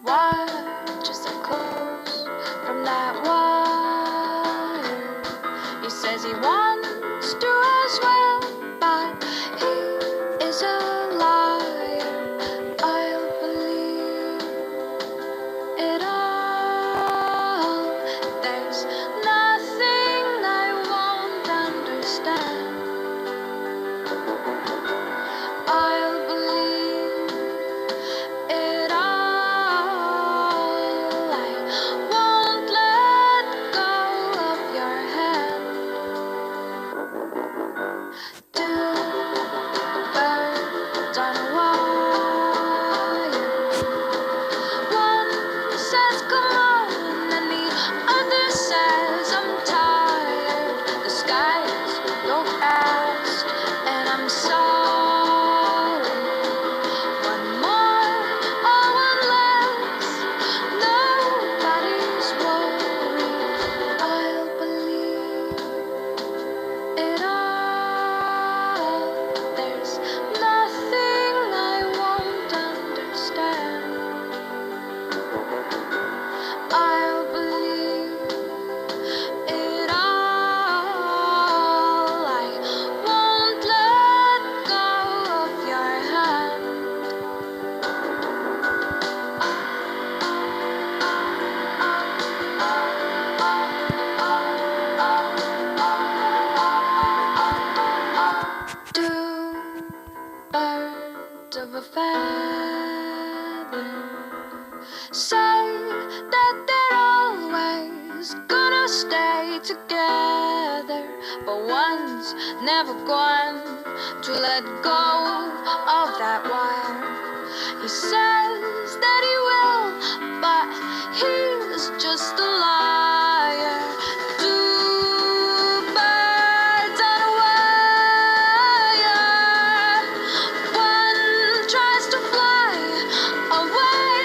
watches so close from that wire. He says he wants to as well, but he is a liar. I'll believe it all. There's nothing I won't understand. I'll believe it all. I won't let go of your hand. Two birds on a wire. One says come on, and the other says I'm tired. The skies go past, and I'm sorry. One more or one less, nobody's worried. I'll believe it all. There's nothing I won't understand. I'll believe it all. I won't let go of your hand. Two birds of a feather say that they're always gonna stay together, but one's never going to let go of that wire. He says that he will, but he's just a liar. Two birds on a wire. One tries to fly away,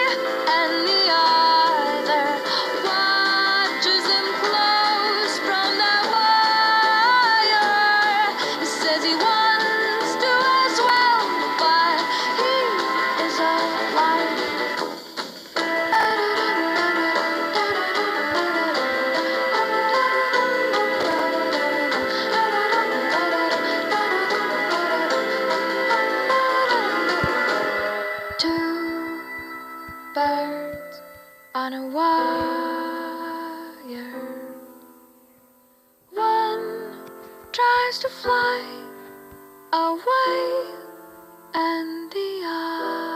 and the other watches him close from that wire. He says he wants to as well, but he is a liar. Two birds on a wire. One tries to fly away, and the other